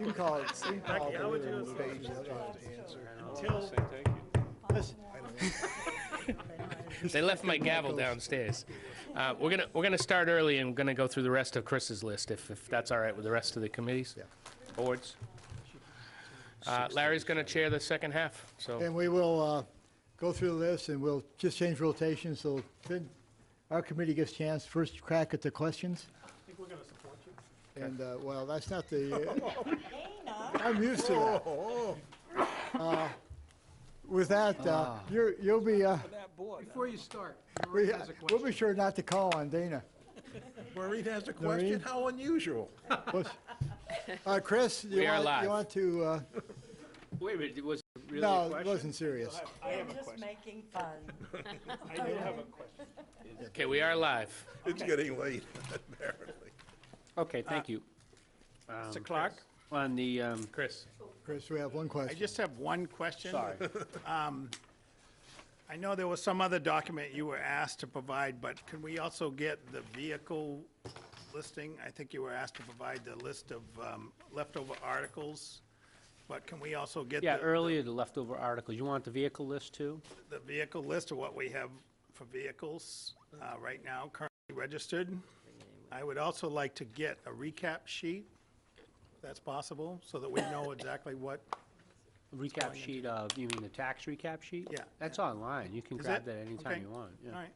You can call it, you can call it How would you the page. Until, Listen, They left my gavel downstairs. We're gonna start early and gonna go through the rest of Chris's list, if that's all right with the rest of the committees, Yeah. boards. Larry's gonna chair the second half, so. And we will go through the list, and we'll just change rotation, so then our committee gets a chance, first crack at the questions. I think we're gonna support you. And, well, that's not the, Dana, I'm used to that. With that, you'll be, Before you start, we- Maureen has a we'll question. be sure not to call on Dana. Maureen has a Maureen? question? How unusual. Chris, We are live. you want to, Wait a minute, was it really no, it wasn't serious. I'm just making fun. I do have a question. Okay, we are live. It's getting late, apparently. Okay, thank you. Mr. Clark, On the, Chris? Chris, we have one I question. just have one question. sorry, I know there was some other document you were asked to provide, but can we also get the vehicle listing? I think you were asked to provide the list of leftover articles, but can we also get yeah, the earlier, the leftover articles, you want the vehicle list too? the vehicle list of what we have for vehicles right now currently registered? I would also like to get a recap sheet, if that's possible, so that we know exactly what, Recap sheet of, you mean the tax recap sheet? Yeah, That's online, you can Is grab it? that anytime Okay. you want, all yeah. right.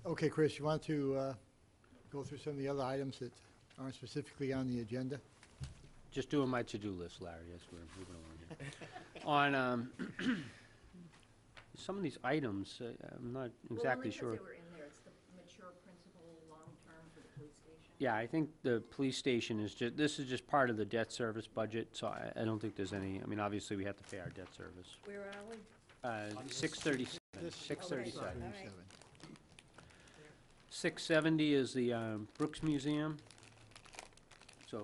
Okay, Chris, you want to go through some of the other items that aren't specifically on the agenda? Just doing my to-do list, Larry, as we're moving along here. On, some of these items, I'm not exactly sure. Well, only because they were in there, it's the mature principal long-term for the police station. Yeah, I think the police station is just, this is just part of the debt service budget, so I don't think there's any, I mean, obviously, we have to pay our debt service. Where are we? 637, 637. All right. 670 is the Brooks Museum, so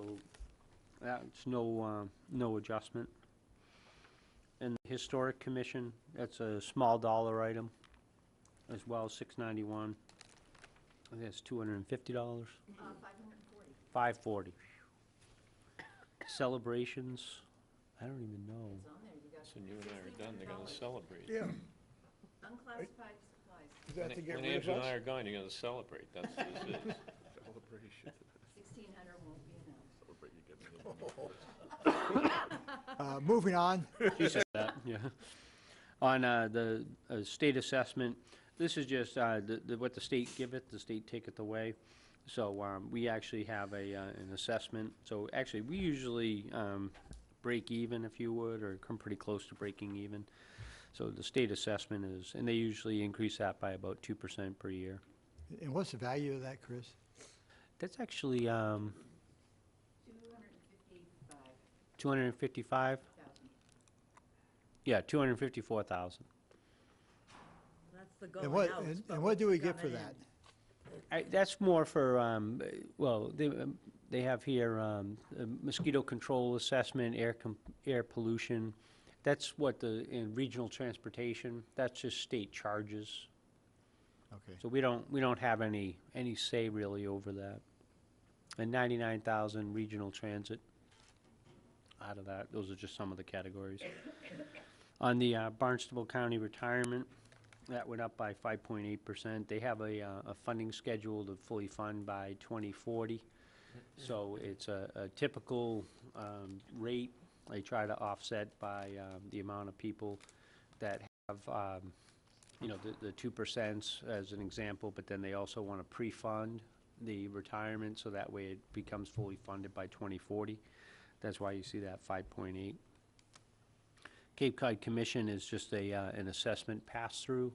that's no adjustment. And the Historic Commission, that's a small dollar item as well, 691. I think it's $250. 540. 540. Celebrations, I don't even know. It's on there, you got So you and I are done, they're gonna celebrate. Yeah, unclassified supplies, is that to get When rid of Angela and I us? are gone, you're gonna celebrate, that's what this is. Celebration. 1,600 won't be enough. Moving on, She said that, yeah. On the state assessment, this is just what the state giveth, the state taketh away. So we actually have an assessment. So actually, we usually break even, if you would, or come pretty close to breaking even. So the state assessment is, and they usually increase that by about 2% per year. and what's the value of that, Chris? That's actually 255,000. 255? Yeah, 254,000. That's the And going out. and what do we get for that? That's more for, well, they have here mosquito control assessment, air pollution. That's what in regional transportation, that's just state charges. Okay. So we don't have any say really over that. And 99,000 regional transit out of that. Those are just some of the categories. On the Barnstable County retirement, that went up by 5.8%. They have a funding schedule to fully fund by 2040. So it's a typical rate. They try to offset by the amount of people that have, you know, the 2% as an example, but then they also want to pre-fund the retirement, so that way it becomes fully funded by 2040. That's why you see that 5.8. Cape Cod Commission is just an assessment pass-through.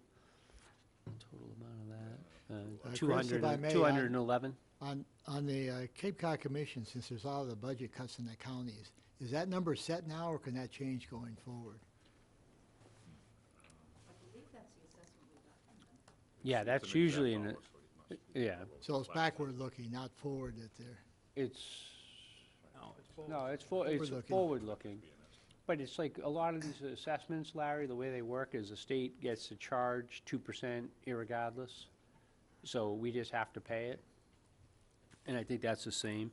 Total amount of that, Chris, if I may, 211. On the Cape Cod Commission, since there's all the budget cuts in the counties, is that number set now, or can that change going forward? I believe that's the assessment we got from them. Yeah, that's usually yeah, So it's backward-looking, not forward that they're, it's, No, it's full. no, it's Forward-looking. forward-looking. But it's like a lot of these assessments, Larry, the way they work is the state gets to charge 2% irregardless. So we just have to pay it. And I think that's the same.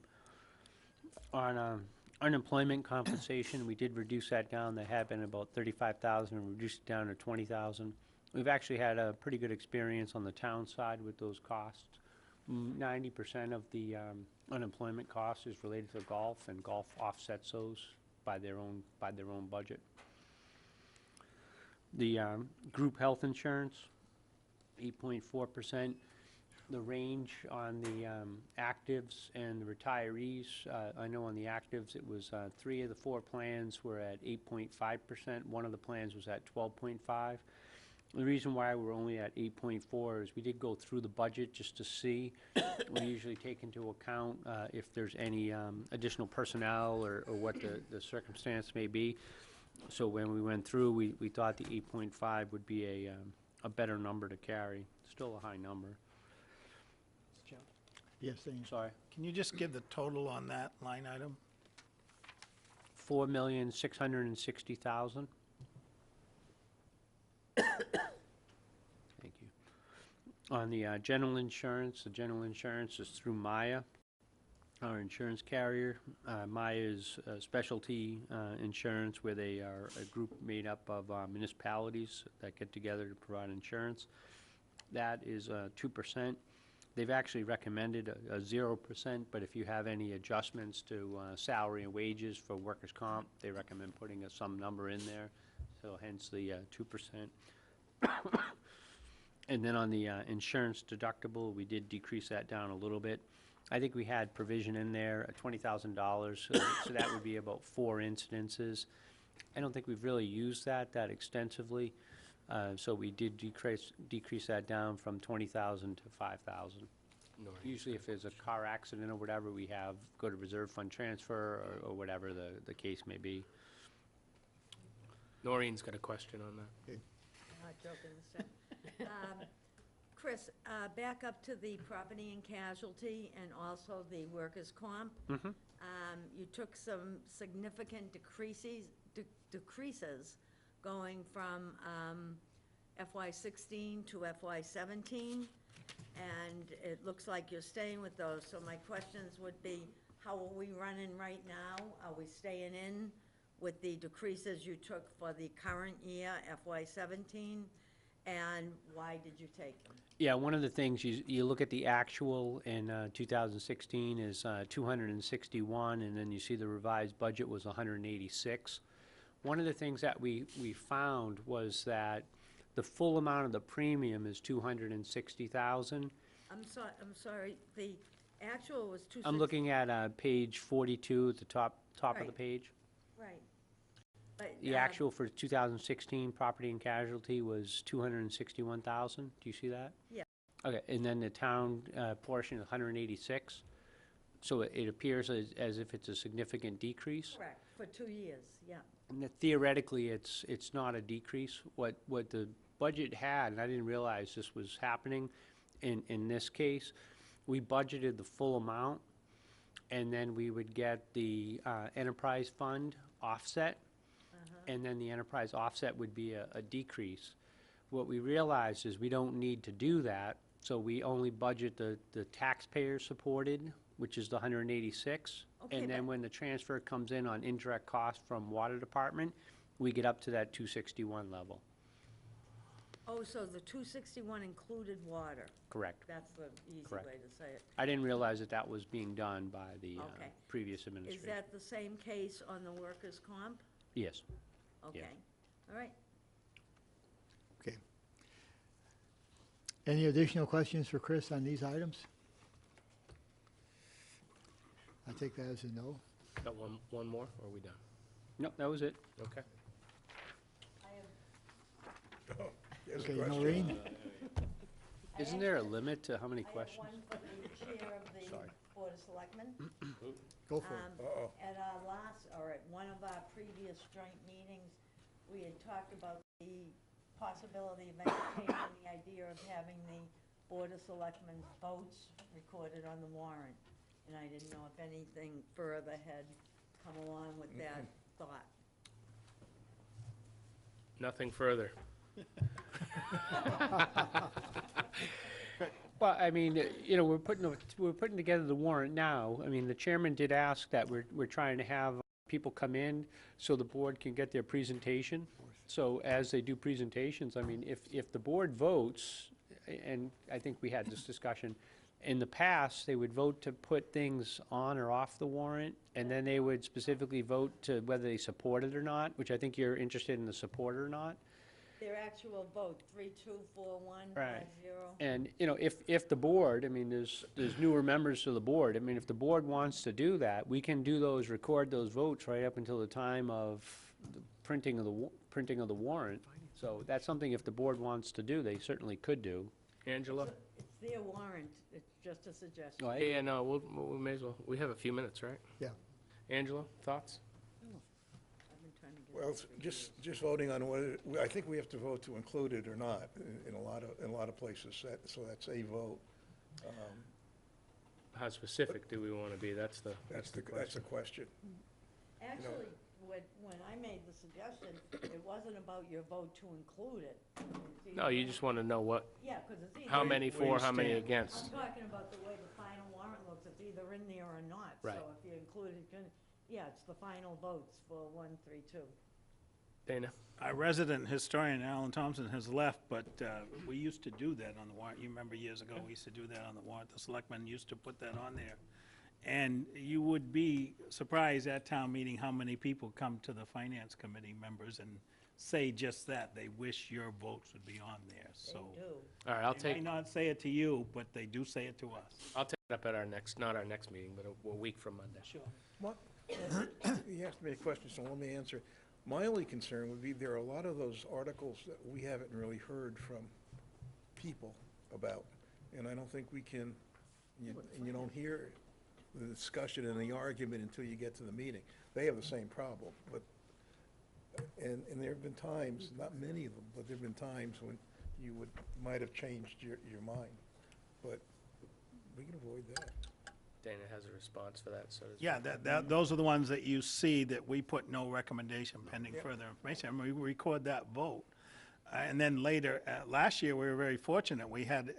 On unemployment compensation, we did reduce that down. There had been about 35,000, and reduced it down to 20,000. We've actually had a pretty good experience on the town side with those costs. 90% of the unemployment cost is related to golf, and golf offsets those by their own budget. The group health insurance, 8.4%. The range on the actives and the retirees, I know on the actives, it was 3 of the 4 plans were at 8.5%. One of the plans was at 12.5. The reason why we're only at 8.4 is we did go through the budget just to see. We usually take into account if there's any additional personnel or what the circumstance may be. So when we went through, we thought the 8.5 would be a better number to carry. Still a high number. Yes, Dean. Sorry. Can you just give the total on that line item? 4,660,000. Thank you. On the general insurance, the general insurance is through Maya, our insurance carrier. Maya is specialty insurance, where they are a group made up of municipalities that get together to provide insurance. That is 2%. They've actually recommended a 0%, but if you have any adjustments to salary and wages for workers' comp, they recommend putting some number in there, so hence the 2%. And then on the insurance deductible, we did decrease that down a little bit. I think we had provision in there, $20,000, so that would be about 4 incidences. I don't think we've really used that extensively. So we did decrease that down from 20,000 to 5,000. Usually if there's a car accident or whatever, we go to reserve fund transfer or whatever the case may be. Noreen's got a question on that. I'm not joking this time. Chris, back up to the property and casualty and also the workers' comp. You took some significant decreases going from FY16 to FY17, and it looks like you're staying with those. So my questions would be, how are we running right now? Are we staying in with the decreases you took for the current year, FY17? And why did you take them? Yeah, one of the things, you look at the actual in 2016 is 261, and then you see the revised budget was 186. One of the things that we found was that the full amount of the premium is 260,000. I'm sorry, the actual was 260. I'm looking at page 42 at the top of the Right. page. Right. But, The actual for 2016 property and casualty was 261,000. Do you see that? Yeah. Okay, and then the town portion is 186. So it appears as if it's a significant decrease. Correct, for 2 years, yeah. And that theoretically, it's not a decrease. What the budget had, and I didn't realize this was happening in this case, we budgeted the full amount, and then we would get the enterprise fund offset, and then the enterprise offset would be a decrease. What we realized is we don't need to do that, so we only budget the taxpayer supported, which is the 186. Okay, And then but- when the transfer comes in on indirect cost from water department, we get up to that 261 level. Oh, so the 261 included water. Correct. That's the easy Correct. way to say it. I didn't realize that was being done by the Okay. previous Is administration. that the same case on the workers' comp? Yes. Okay, all right. Okay. Any additional questions for Chris on these items? I take that as a no. Got one more, or are we done? Nope, that was it. Okay. Here's a Okay, question. Noreen? Isn't there a limit to how many I have questions? one for the chair of the Sorry. Board of Selectmen. Go for it. Uh-oh. At our last, or at one of our previous joint meetings, we had talked about the possibility of entertaining the idea of having the Board of Selectmen's votes recorded on the warrant. And I didn't know if anything further had come along with that thought. Nothing further. Well, I mean, we're putting together the warrant now. I mean, the chairman did ask that we're trying to have people come in so the board can get their presentation. So as they do presentations, I mean, if the board votes, and I think we had this discussion, in the past, they would vote to put things on or off the warrant, and then they would specifically vote to whether they support it or not, which I think you're interested in the support or not. Their actual vote, 3-2-4-1, Right. 5-0. And, if the board, I mean, there's newer members to the board, I mean, if the board wants to do that, we can do those, record those votes right up until the time of the printing of the warrant. So that's something, if the board wants to do, they certainly could do. Angela? It's their warrant, it's just a suggestion. Right? Yeah, no, we may as well, we have a few minutes, right? Yeah. Angela, thoughts? I've been trying to get. Well, just voting on whether, I think we have to vote to include it or not in a lot of places, so that's a vote. How specific do we want to be? That's the question. Actually, when I made the suggestion, it wasn't about your vote to include it. It's No, either- you just want to know what, Yeah, because it's either. how many for, how many I'm against. talking about the way the final warrant looks, it's either in there or not. Right. So if you include it, yeah, it's the final votes for 1, 3, 2. Dana? Our resident historian, Alan Thompson, has left, but we used to do that on the warrant. You remember years ago, we used to do that on the warrant. The selectmen used to put that on there. And you would be surprised at town meeting how many people come to the finance committee members and say just that. They wish your votes would be on there, They so. do. All right, I'll They may take, not say it to you, but they do say it to us. I'll take it up at our next, not our next meeting, but a week from Monday. Sure. What, you asked me a question, so let me answer. My only concern would be there are a lot of those articles that we haven't really heard from people about, and I don't think we can, and you don't hear the discussion and the argument until you get to the meeting. They have the same problem, but, and there have been times, not many of them, but there have been times when you might have changed your mind, but we can avoid that. Dana has a response for that, so does. Yeah, those are the ones that you see that we put no recommendation pending further information. And we record that vote. And then later, last year, we were very fortunate. We had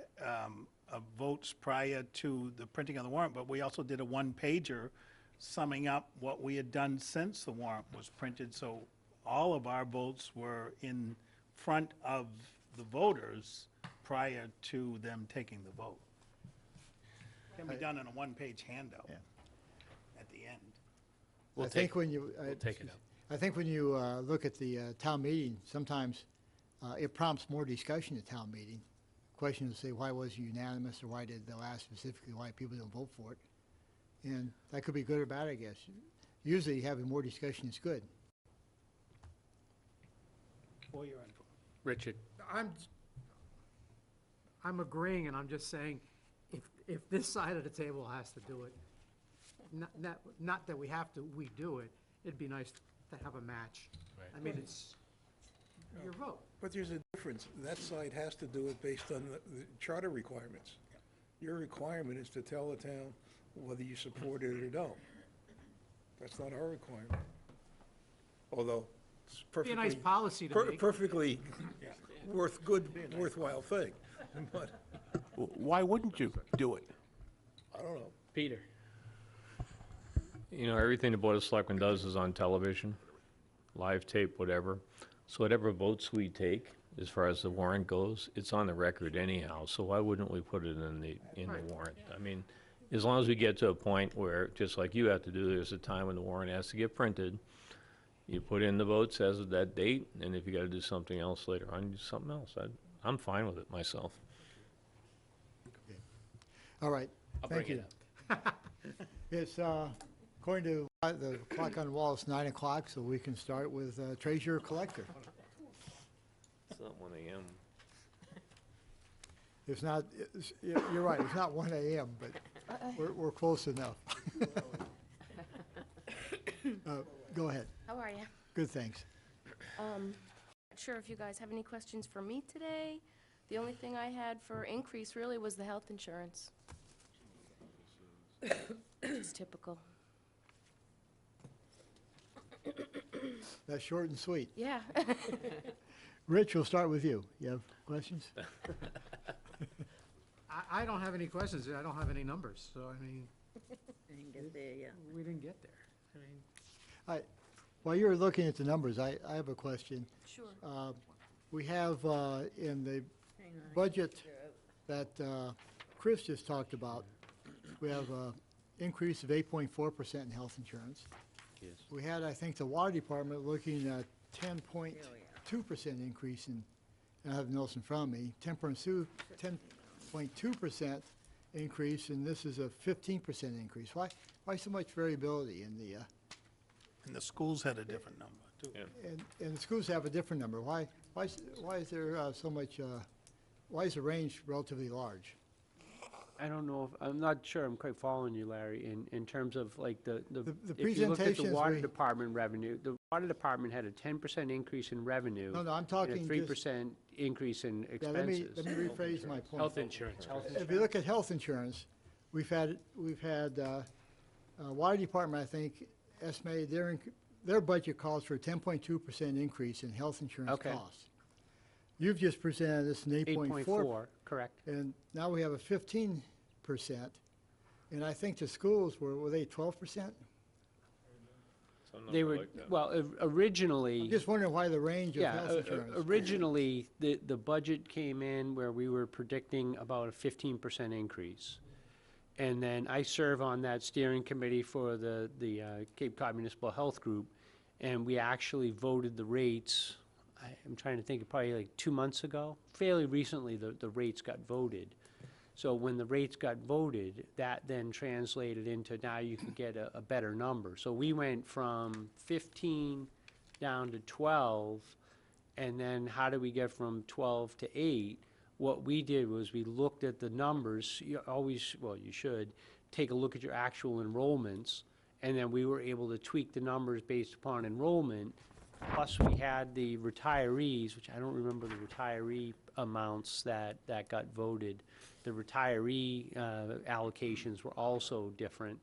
votes prior to the printing of the warrant, but we also did a one-pager summing up what we had done since the warrant was printed. So all of our votes were in front of the voters prior to them taking the vote. Can be done in a one-page handout Yeah. at the end. We'll I think when you. we'll take it up. I think when you look at the town meeting, sometimes it prompts more discussion at town meeting. Questions say, why was it unanimous, or why did they'll ask specifically why people don't vote for it? And that could be good or bad, I guess. Usually having more discussion is good. For your input. Richard? I'm agreeing, and I'm just saying, if this side of the table has to do it, not that we have to, we do it, it'd be nice to have a match. Right. I mean, it's your vote. But there's a difference. That side has to do it based on the charter requirements. Your requirement is to tell the town whether you support it or don't. That's not our requirement. Although it's Be a perfectly. nice policy to make. Perfectly worthwhile thing, but Why wouldn't you do it? I don't know. Peter? You know, everything the Board of Selectmen does is on television, live tape, whatever. So whatever votes we take, as far as the warrant goes, it's on the record anyhow, so why wouldn't we put it in the warrant? I mean, as long as we get to a point where, just like you have to do, there's a time when the warrant has to get printed, you put in the votes as of that date, and if you gotta do something else later on, you do something else. I'm fine with it myself. All right. I'll Thank bring you. it up. It's, according to the clock on the wall, it's 9 o'clock, so we can start with treasurer collector. It's not 1 AM. It's not, you're right, it's not 1 AM, but we're close enough. Go ahead. How are you? Good, thanks. Not sure if you guys have any questions for me today. The only thing I had for increase really was the health insurance. It's typical. That's short and sweet. Yeah. Rich, we'll start with you. You have questions? I don't have any questions, I don't have any numbers, so I mean, Didn't get there yet. we didn't get there. I mean, While you're looking at the numbers, I have a question. Sure. We have in the Hang on, I budget figure out. that Chris just talked about, we have an increase of 8.4% in health insurance. Yes. We had, I think, the water department looking at 10.2% increase in, and I have the notes in front of me, 10.2% increase, and this is a 15% increase. Why so much variability in the, And the schools had a different number, too. and the schools have a different number? Why is there so much, why is the range relatively large? I don't know if, I'm not sure I'm quite following you, Larry, in terms of like The if you look at the presentations water we- department revenue, the water department had a 10% increase in revenue. No, I'm And a talking just, 3% increase in yeah, let me expenses. rephrase my point. Health insurance. If you look at health insurance, we've had water department, I think, estimated their budget calls for a 10.2% increase in health insurance Okay. costs. You've just presented us an 8.4, 8.4, correct. and now we have a 15%. And I think the schools were they 12%? Some They number were, like that. well, originally. I'm just wondering why the range of Yeah, health insurance. originally, the budget came in where we were predicting about a 15% increase. And then I serve on that steering committee for the Cape Cod Municipal Health Group, and we actually voted the rates, I'm trying to think, probably like 2 months ago. Fairly recently, the rates got voted. So when the rates got voted, that then translated into now you could get a better number. So we went from 15 down to 12, and then how do we get from 12 to 8? What we did was we looked at the numbers. You always, well, you should take a look at your actual enrollments, and then we were able to tweak the numbers based upon enrollment. Plus, we had the retirees, which I don't remember the retiree amounts that got voted. The retiree allocations were also different.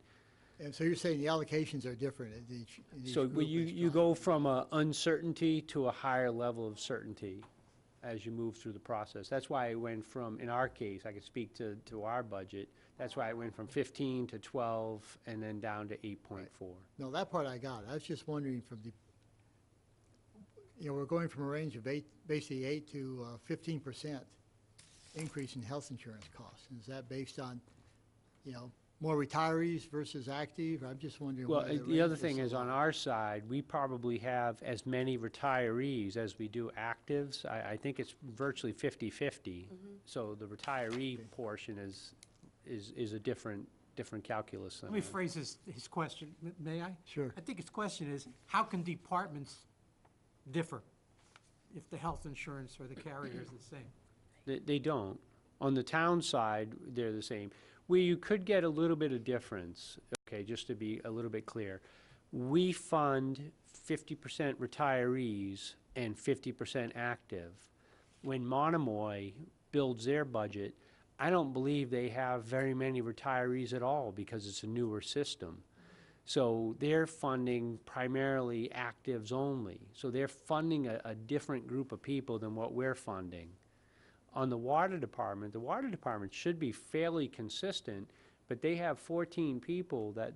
And so you're saying the allocations are different in each So group you based you on- go from a uncertainty to a higher level of certainty as you move through the process. That's why I went from, in our case, I could speak to our budget, that's why I went from 15 to 12 and then down to 8.4. No, that part I got. I was just wondering from we're going from a range of basically 8 to 15% increase in health insurance costs. Is that based on, more retirees versus active? I'm just wondering Well, why the other range thing so is, on large. our side, we probably have as many retirees as we do actives. I think it's virtually 50/50. So the retiree portion is a different calculus than let me that. phrase his question, may I? Sure. I think his question is, how can departments differ if the health insurance or the carrier is the same? They don't. On the town side, they're the same. Where you could get a little bit of difference, okay, just to be a little bit clear, we fund 50% retirees and 50% active. When Monomoy builds their budget, I don't believe they have very many retirees at all because it's a newer system. So they're funding primarily actives only. So they're funding a different group of people than what we're funding. On the water department should be fairly consistent, but they have 14 people that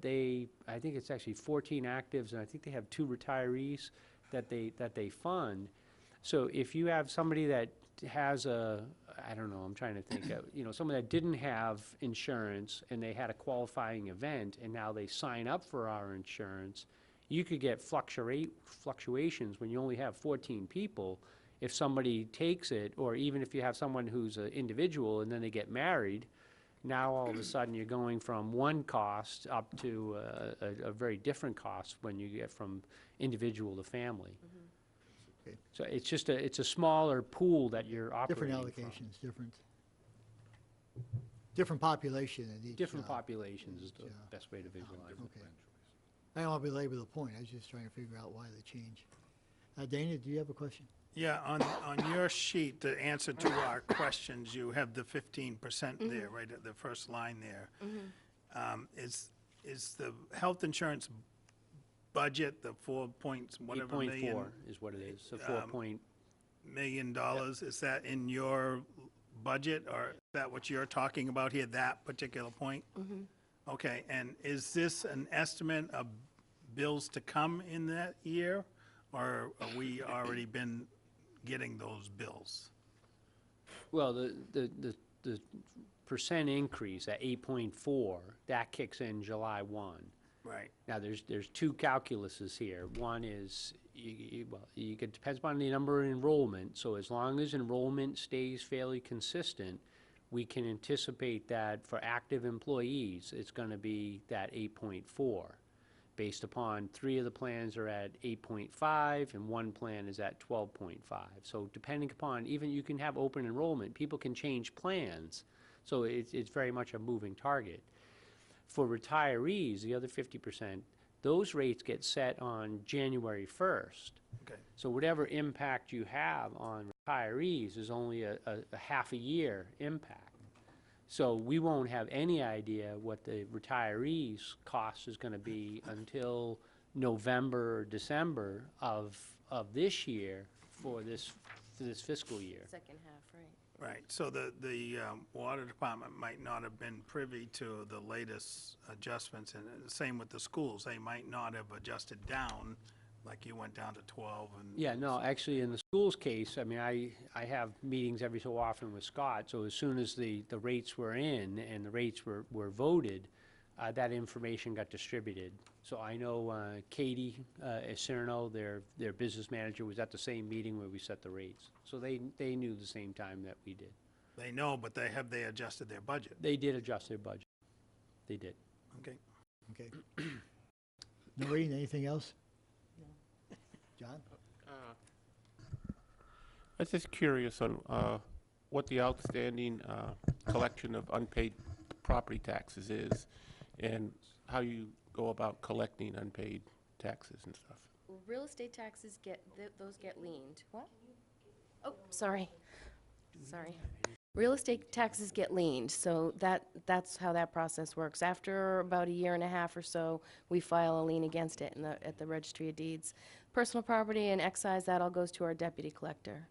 I think it's actually 14 actives, and I think they have 2 retirees that they fund. So if you have somebody that has I don't know, I'm trying to think of, someone that didn't have insurance and they had a qualifying event and now they sign up for our insurance, you could get fluctuations when you only have 14 people. If somebody takes it, or even if you have someone who's an individual and then they get married, now all of a sudden you're going from one cost up to a very different cost when you get from individual to family. Okay. So it's a smaller pool that you're operating Different from. allocations, different population in each. Different populations is the yeah. best way to visualize it. Okay. I don't want to belabor the point. I was just trying to figure out why the change. Dana, do you have a question? Yeah, on your sheet, the answer to our questions, you have the 15% there, right at the first line there. Is the health insurance budget, the 4 points, whatever million? 8.4 is what it is, so 4 point, $1 million, is that in your budget, or is that what you're talking about here, that particular point? Mm-hmm. Okay, and is this an estimate of bills to come in that year, or are we already been getting those bills? Well, the percent increase at 8.4, that kicks in July 1. Right. Now, there's two calculuses here. One is, it depends upon the number of enrollment, so as long as enrollment stays fairly consistent, we can anticipate that for active employees, it's gonna be that 8.4. Based upon 3 of the plans are at 8.5, and 1 plan is at 12.5. So depending upon, even you can have open enrollment, people can change plans, so it's very much a moving target. For retirees, the other 50%, those rates get set on January 1st. Okay. So whatever impact you have on retirees is only a half a year impact. So we won't have any idea what the retirees' cost is gonna be until November or December of this year for this fiscal year. Second half, right. Right, so the water department might not have been privy to the latest adjustments, and the same with the schools. They might not have adjusted down, like you went down to 12 and. Yeah, no, actually, in the school's case, I mean, I have meetings every so often with Scott, so as soon as the rates were in and the rates were voted, that information got distributed. So I know Katie Cerno, their business manager, was at the same meeting where we set the rates. So they knew the same time that we did. They know, but they adjusted their budget. They did adjust their budget. They did. Okay. Okay. Noreen, anything else? No. John? I was just curious on what the outstanding collection of unpaid property taxes is, and how you go about collecting unpaid taxes and stuff. Real estate taxes those get leaned. What? Oh, sorry. Sorry. Real estate taxes get leaned, so that's how that process works. After about a year and a half or so, we file a lien against it at the Registry of Deeds. Personal property and excise, that all goes to our deputy collector.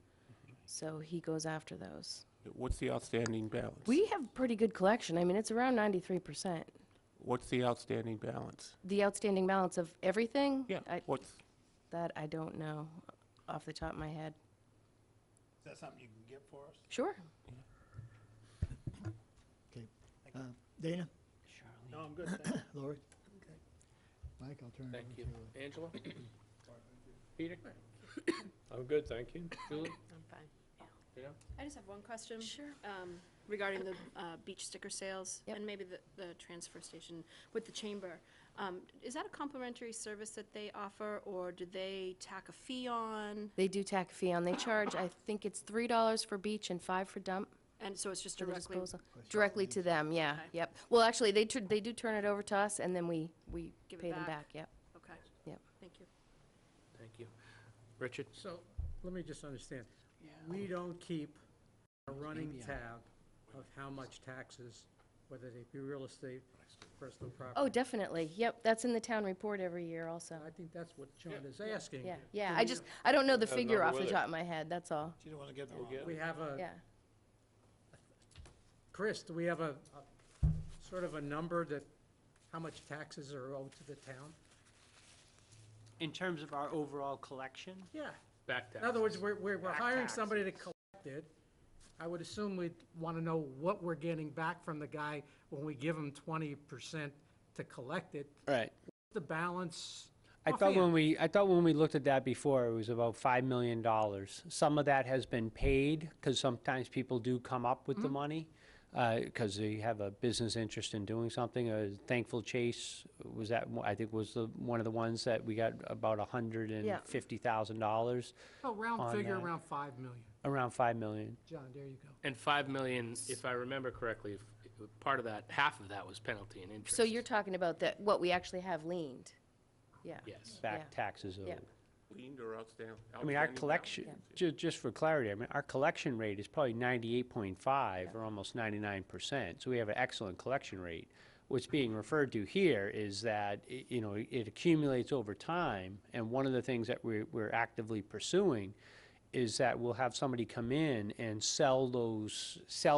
So he goes after those. What's the outstanding balance? We have pretty good collection. I mean, it's around 93%. What's the outstanding balance? The outstanding balance of everything? Yeah, That I don't know off the top of my head. Is that something you can get for us? Sure. Okay. Dana? No, I'm good, thanks. Lori? Okay. Mike, I'll turn it Thank over you. to Angela? Peter? I'm good, thank you. Julie? I'm fine. Yeah? I just have one question. Sure. Regarding the beach sticker sales. Yep. And maybe the transfer station with the chamber. Is that a complimentary service that they offer, or do they tack a fee on? They do tack a fee on. They charge, I think it's $3 for beach and $5 for dump. And so it's just for the directly? disposal. Directly to them, yeah, Okay. yep. Well, actually, they do turn it over to us, and then we Give it pay them back? back, yep. Okay. Yep. Thank you. Thank you. Richard? So, let me just understand. We don't keep a running tab of how much taxes, whether they be real estate, personal property. Oh, definitely, yep, that's in the town report every year also. I think that's what John is asking. Yeah, yeah, I don't know the Has figure nothing off the with it. top of my head, that's all, You don't want to get the wrong. We have a, yeah. Chris, do we have a sort of a number that, how much taxes are owed to the town? In terms of our overall collection, Yeah. Back tax. In other words, we're Back hiring taxes. somebody to collect it. I would assume we'd want to know what we're getting back from the guy when we give him 20% to collect it. right. The balance. I thought offhand. when we looked at that before, it was about $5 million. Some of that has been paid, because sometimes people do come up with the money, because they have a business interest in doing something. Thankful Chase was that, I think was one of the ones that we got about $150,000, Oh, round on figure, that. around 5 million. around $5 million. John, there you go. And 5 million, if I remember correctly, part of that, half of that was penalty and interest. So you're talking about what we actually have leaned, yeah. Yes. Back taxes owed. Yeah. Leaned or outstanding? I mean, our collection, just for clarity, I mean, our collection rate is probably 98.5 or almost 99%, so we have an excellent collection rate. What's being referred to here is that, it accumulates over time, and one of the things that we're actively pursuing is that we'll have somebody come in and sell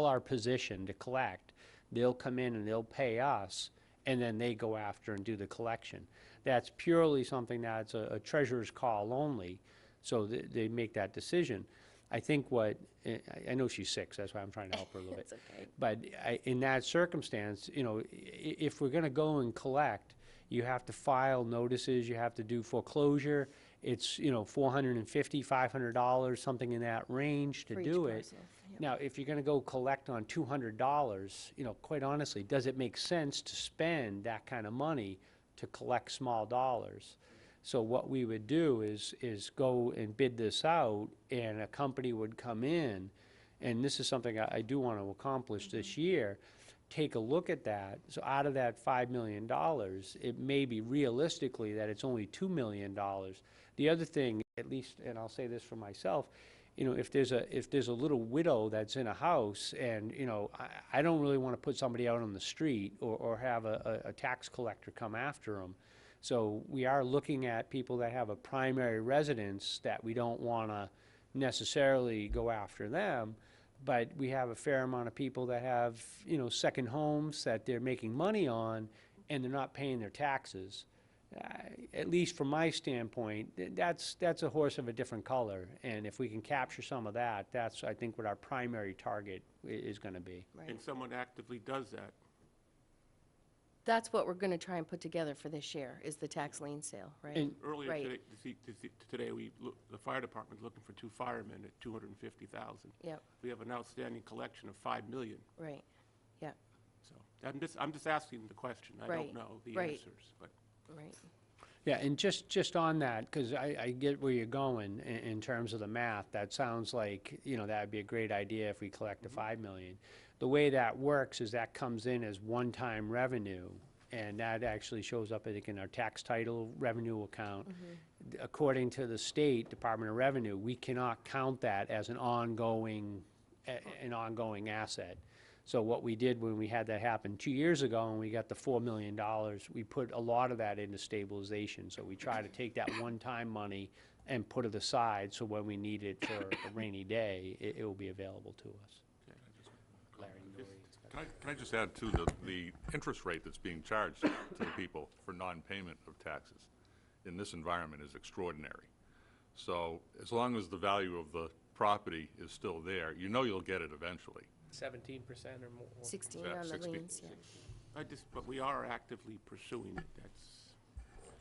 our position to collect. They'll come in and they'll pay us, and then they go after and do the collection. That's purely something that's a treasurer's call only, so they make that decision. I think I know she's sick, so that's why I'm trying to help her a little bit. It's okay. But in that circumstance, if we're gonna go and collect, you have to file notices, you have to do foreclosure. It's, $450, $500, something in that range to For each do it. parcel, yep. Now, if you're gonna go collect on $200, quite honestly, does it make sense to spend that kind of money to collect small dollars? So what we would do is go and bid this out, and a company would come in, and this is something I do want to accomplish this year, take a look at that. So out of that $5 million, it may be realistically that it's only $2 million. The other thing, at least, and I'll say this for myself, if there's a little widow that's in a house, and I don't really want to put somebody out on the street or have a tax collector come after them. So we are looking at people that have a primary residence that we don't want to necessarily go after them, but we have a fair amount of people that have, second homes that they're making money on, and they're not paying their taxes. At least from my standpoint, that's a horse of a different color, and if we can capture some of that, that's, I think, what our primary target is going to be. Right. And someone actively does that. That's what we're going to try and put together for this year, is the tax lien sale, right? And- Earlier Right. today, the fire department's looking for 2 firemen at $250,000. Yep, We have an outstanding collection of $5 million. right, yeah, So I'm just asking the question. I Right, don't know the right. answers, but. right. Yeah, and just on that, because I get where you're going in terms of the math, that sounds like, that would be a great idea if we collect the 5 million. The way that works is that comes in as one-time revenue, and that actually shows up, I think, in our tax title revenue account. According to the state Department of Revenue, we cannot count that as an ongoing asset. So what we did when we had that happen 2 years ago, and we got the $4 million, we put a lot of that into stabilization. So we try to take that one-time money and put it aside, so when we need it for a rainy day, it will be available to us. Can I just add, too, the interest rate that's being charged to the people for non-payment of taxes in this environment is extraordinary. So as long as the value of the property is still there, you'll get it eventually. 17% or more. 16 Yeah, on the 16. liens, yeah. But we are actively pursuing it.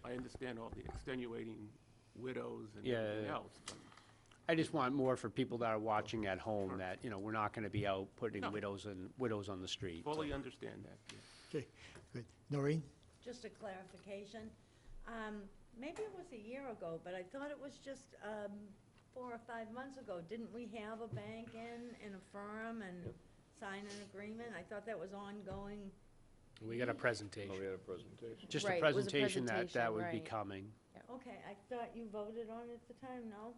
I understand all the extenuating widows and Yeah, everything yeah. else, but I just want more for people that are watching at home, that, we're not gonna be out putting No. widows on the street. so. fully understand that. Yeah. Okay, good. Noreen? Just a clarification. Maybe it was a year ago, but I thought it was just 4 or 5 months ago. Didn't we have a bank in a firm and sign an agreement? I thought that was ongoing. We got a presentation. Oh, we had a presentation. Just a Right, it was a presentation that presentation, would be right. coming. Okay, I thought you voted on it at the time, no?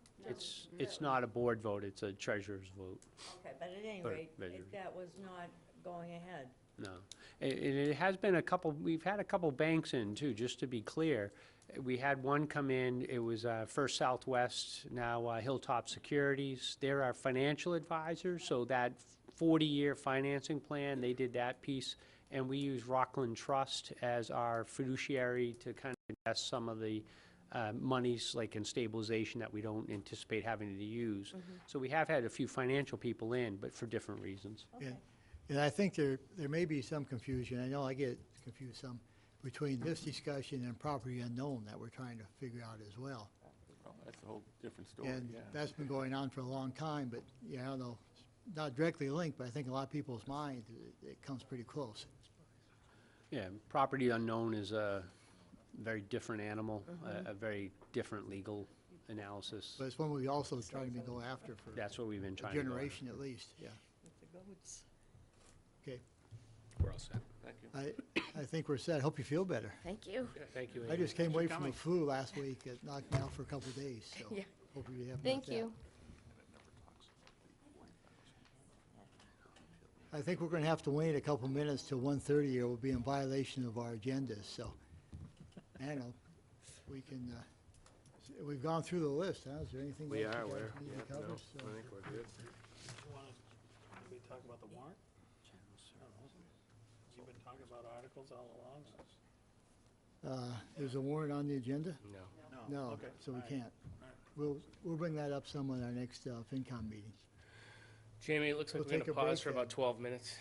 It's not a board vote, it's a treasurer's vote, Okay, but at any Or rate, measure. that was not going ahead. no. It has been we've had a couple banks in too, just to be clear. We had one come in, it was First Southwest, now Hilltop Securities. They're our financial advisors, so that 40-year financing plan, they did that piece. And we use Rockland Trust as our fiduciary to kind of invest some of the monies, like in stabilization, that we don't anticipate having to use. So we have had a few financial people in, but for different reasons. Yeah. And I think there may be some confusion, I know I get confused some, between this discussion and property unknown that we're trying to figure out as well. Oh, that's a whole different story, And yeah. that's been going on for a long time, but, I don't know, not directly linked, but I think a lot of people's mind, it comes pretty close. Yeah, property unknown is a very different animal, a very different legal analysis. But it's one we also trying to go after for That's what we've been a trying to do. generation at least, yeah. Okay, We're all set. Thank you. I think we're set. Hope you feel better. Thank you. Thank you, I Amy. just came away from the flu last week. It knocked me out for a couple of days, so Yeah. hope you have Thank you. I think we're going to have to wait a couple minutes till 1:30 or we'll be in violation of our agendas, so, I don't know, we can We've gone through the list, huh? Is there anything else We you are, guys we're, need yeah, to cover? no, So, I think we're good. We talk about the warrant? You've been talking about articles all along? There's a warrant on the agenda? No. No, Okay. so we All right. can't. We'll bring that up some on our next FinCom meeting. Jamie, it looks like We'll we're going take to a break pause for then. about 12 minutes.